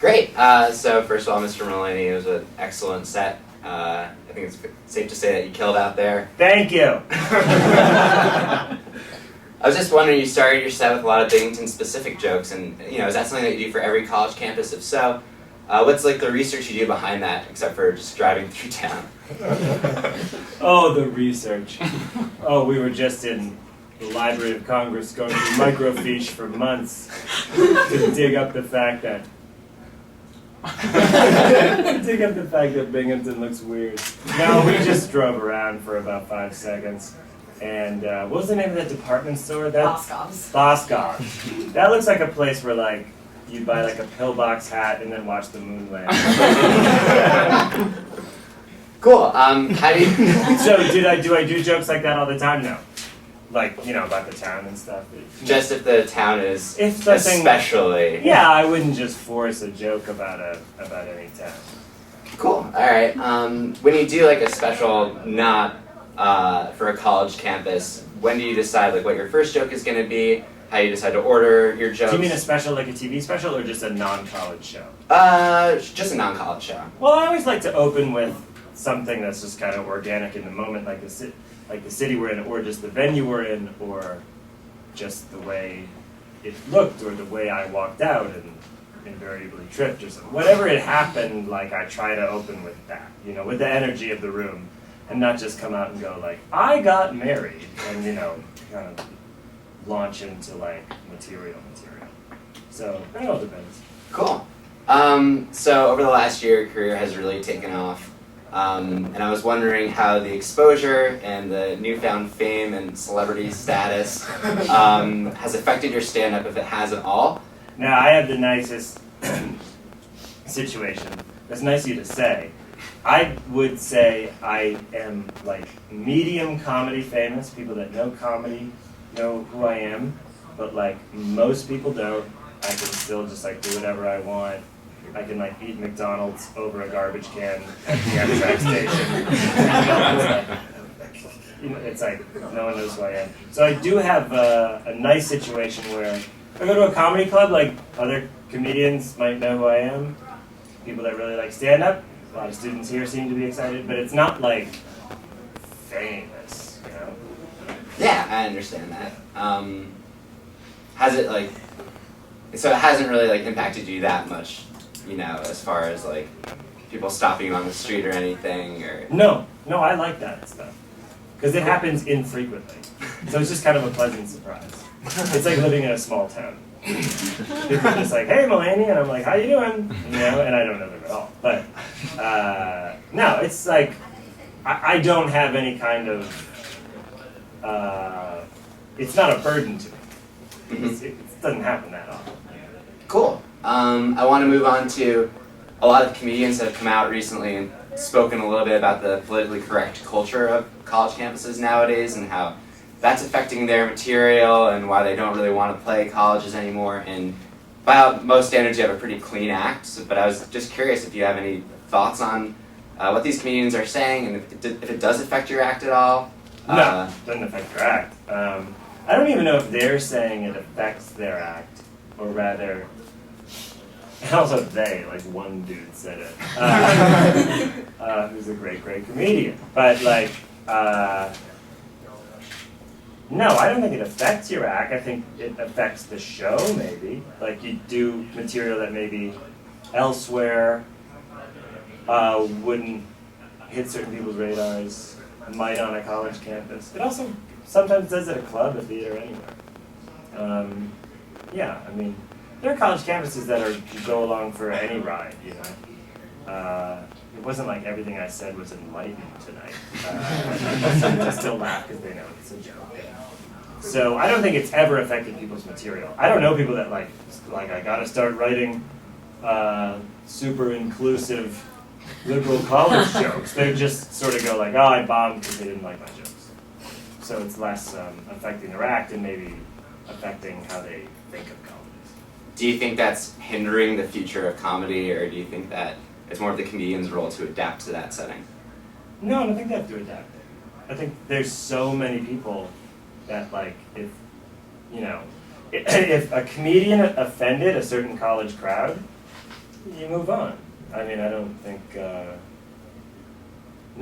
Great. So first of all, Mr. Mulaney, it was an excellent set. I think it's safe to say that you killed out there. Thank you. I was just wondering, you started your set with a lot of Binghamton-specific jokes, and is that something that you do for every college campus? If so, what's like the research you do behind that, except for just driving through town? Oh, the research. Oh, we were just in the Library of Congress going through microfiche for months to dig up the fact that Binghamton looks weird. No, we just drove around for about 5 seconds. And what was the name of that department store? Boscov's. Boscov. That looks like a place where like you'd buy like a pillbox hat and then watch the moon land. Cool. How do you? So do I do jokes like that all the time? No. Like, about the town and stuff. Just if the town is If something- especially. Yeah, I wouldn't just force a joke about any town. Cool. All right. When you do like a special, not for a college campus, when do you decide like what your first joke is going to be? How you decide to order your jokes? Do you mean a special like a TV special or just a non-college show? Just a non-college show. Well, I always like to open with something that's just kind of organic in the moment, like the city we're in, or just the venue we're in, or just the way it looked, or the way I walked out and invariably tripped or something. Whatever it happened, like I try to open with that, with the energy of the room, and not just come out and go like, I got married, and kind of launch into like material. So it all depends. Cool. So over the last year, your career has really taken off. And I was wondering how the exposure and the newfound fame and celebrity status has affected your stand-up, if it has at all. Now, I have the nicest situation. That's nice of you to say. I would say I am like medium comedy famous. People that know comedy know who I am, but like most people don't. I can still just like do whatever I want. I can like eat McDonald's over a garbage can at the Amtrak station. It's like no one knows who I am. So I do have a nice situation where if I go to a comedy club, like other comedians might know who I am. People that really like stand-up, a lot of students here seem to be excited, but it's not like famous, Yeah, I understand that. Has it like? So it hasn't really like impacted you that much, as far as like people stopping you on the street or anything, or. No, I like that stuff because it happens infrequently, so it's just kind of a pleasant surprise. It's like living in a small town. People are just like, "Hey, Mulaney," and I'm like, "How you doing?" And I don't know them at all. But no, it's like I don't have any kind of. It's not a burden to me. It doesn't happen that often. Cool. I want to move on to a lot of comedians that have come out recently and spoken a little bit about the politically correct culture of college campuses nowadays and how that's affecting their material and why they don't really want to play colleges anymore. And by most standards, you have a pretty clean act, but I was just curious if you have any thoughts on what these comedians are saying and if it does affect your act at all. No, it doesn't affect your act. I don't even know if they're saying it affects their act, or rather, and also they, like one dude said it, who's a great comedian. But like, no, I don't think it affects your act. I think it affects the show, maybe. Like you do material that maybe elsewhere wouldn't hit certain people's radars, might on a college campus. It also sometimes does at a club, a theater, anywhere. Yeah, I mean, there are college campuses that go along for any ride, It wasn't like everything I said was enlightened tonight. They still laugh because they know it's a joke. So I don't think it's ever affected people's material. I don't know people that like I gotta start writing super inclusive liberal college jokes. They just sort of go like, oh, I bombed because they didn't like my jokes. So it's less affecting their act and maybe affecting how they think of comedies. Do you think that's hindering the future of comedy, or do you think that it's more of the comedian's role to adapt to that setting? No, I don't think they have to adapt it. I think there's so many people that like if a comedian offended a certain college crowd, you move on. I mean, I don't think, no,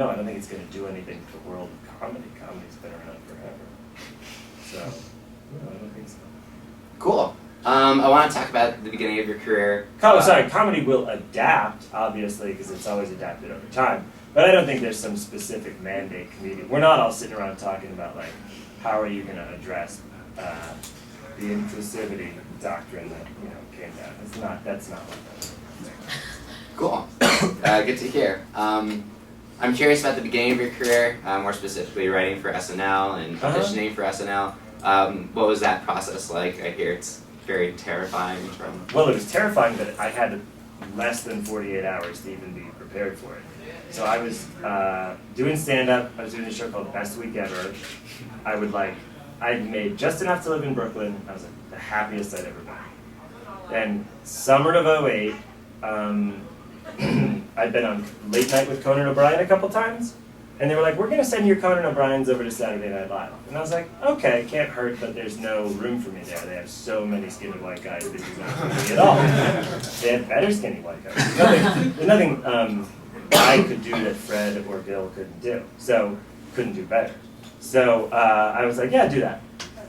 I don't think it's going to do anything to the world of comedy. Comedy's been around forever. So, no, I don't think so. Cool. I want to talk about the beginning of your career. Comedy will adapt, obviously, because it's always adapted over time. But I don't think there's some specific mandate comedian. We're not all sitting around talking about, like, how are you going to address the inclusivity doctrine that, came down. That's not what that is. Cool. Good to hear. I'm curious about the beginning of your career, more specifically writing for SNL and auditioning for SNL. What was that process like? I hear it's very terrifying. Well, it was terrifying, but I had less than 48 hours to even be prepared for it. So I was doing stand-up. I was doing a show called Best Week Ever. I'd made just enough to live in Brooklyn. I was the happiest I'd ever been. Then summer of '08, I'd been on Late Night with Conan O'Brien a couple times, and they were like, "We're going to send your Conan O'Briens over to Saturday Night Live." And I was like, "Okay, can't hurt, but there's no room for me there. They have so many skinny white guys that do not for me at all. They have better skinny white guys. There's nothing I could do that Fred or Bill couldn't do. So couldn't do better. So I was like, yeah, do that."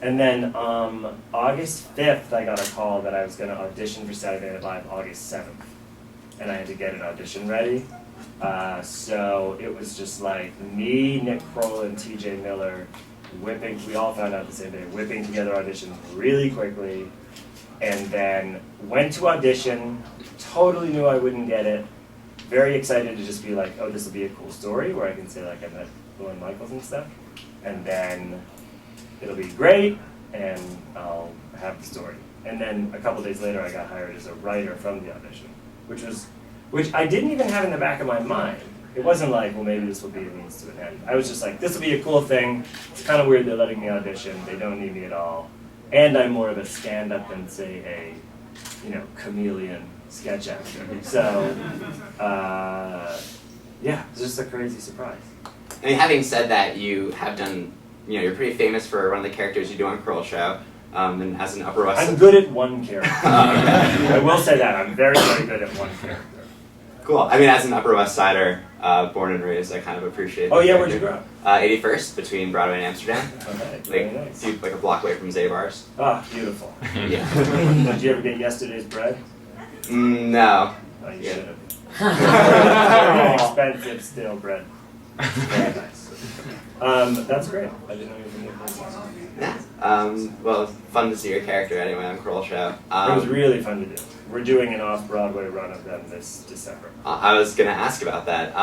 And then August 5th, I got a call that I was going to audition for Saturday Night Live August 7th. And I had to get an audition ready. So it was just like me, Nick Kroll, and TJ Miller we all found out the same day, whipping together auditions really quickly. And then went to audition, totally knew I wouldn't get it. Very excited to just be like, oh, this will be a cool story where I can say like I met Lorne Michaels and stuff. And then it'll be great, and I'll have the story. And then a couple days later, I got hired as a writer from the audition, which I didn't even have in the back of my mind. It wasn't like, well, maybe this will be a means to an end. I was just like, this will be a cool thing. It's kind of weird they're letting me audition. They don't need me at all. And I'm more of a stand-up than, say, a, chameleon sketch actor. So, yeah, it's just a crazy surprise. I mean, having said that, you have done, you're pretty famous for one of the characters you do on Kroll Show, and as an Upper West... I'm good at one character. I will say that. I'm very, very good at one character. Cool. I mean, as an Upper West Sider, born and raised, I kind of appreciate Oh, yeah, where'd you grow up? 81st, between Broadway and Amsterdam. Okay, very nice. Like a block away from Zabar's. Ah, beautiful. Yeah. Did you ever get yesterday's bread? No. Oh, you should have. Very expensive stale bread. Very nice. That's great. I didn't know you were from the Yeah. Well, fun to see your character anyway on Kroll Show. It was really fun to do. We're doing an off-Broadway run of them this December. I was going to ask about that.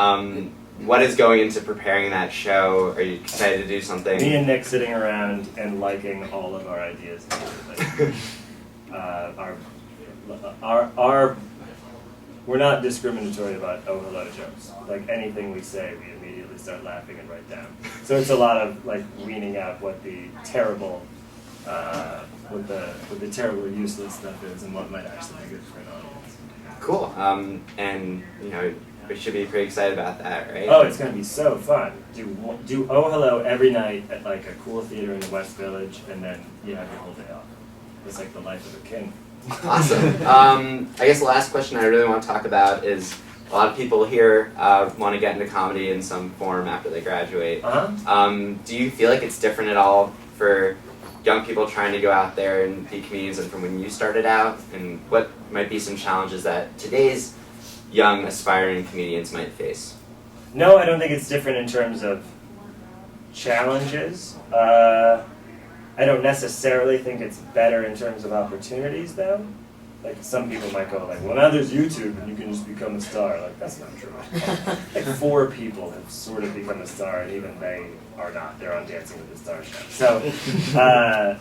What is going into preparing that show? Are you excited to do something? Me and Nick sitting around and liking all of our ideas. We're not discriminatory about oh hello jokes. Like anything we say, we immediately start laughing and write down. So it's a lot of like weaning out what the terrible, what the terrible useless stuff is and what might actually be good for an audience. Cool. And we should be pretty excited about that, right? Oh, it's gonna be so fun. Do oh hello every night at like a cool theater in the West Village, and then you have your whole day off. It's like the life of a king. Awesome. I guess the last question I really want to talk about is a lot of people here want to get into comedy in some form after they graduate. Do you feel like it's different at all for young people trying to go out there and be comedians and from when you started out? And what might be some challenges that today's young aspiring comedians might face? No, I don't think it's different in terms of challenges. I don't necessarily think it's better in terms of opportunities, though. Like, some people might go like, well, now there's YouTube and you can just become a star. Like, that's not true. Like, 4 people have sort of become a star, and even they are not. They're on Dancing with the Stars show.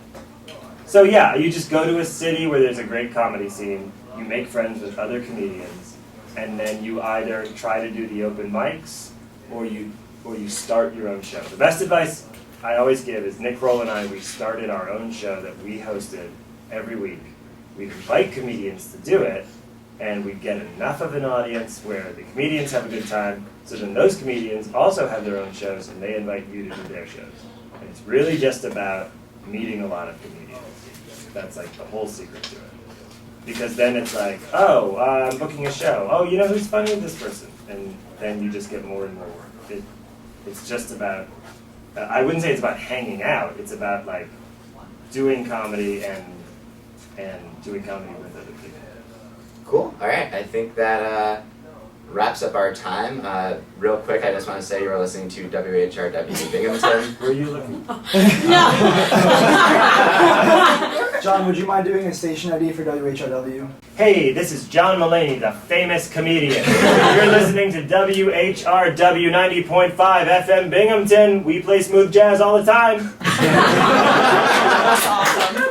So yeah, you just go to a city where there's a great comedy scene, you make friends with other comedians, and then you either try to do the open mics, or you start your own show. The best advice I always give is Nick Kroll and I, we started our own show that we hosted every week. We'd invite comedians to do it, and we'd get enough of an audience where the comedians have a good time, so then those comedians also have their own shows, and they invite you to do their shows. And it's really just about meeting a lot of comedians. That's like the whole secret to it. Because then it's like, oh, I'm booking a show. Oh, you know who's funny? This person. And then you just get more and more. It's just about, I wouldn't say it's about hanging out. It's about like doing comedy and doing comedy with other people. Cool. All right. I think that wraps up our time. Real quick, I just want to say you were listening to WHRW Binghamton. Were you looking? No. John, would you mind doing a station ID for WHRW? Hey, this is John Mulaney, the famous comedian. You're listening to WHRW 90.5 FM Binghamton. We play smooth jazz all the time. That's awesome.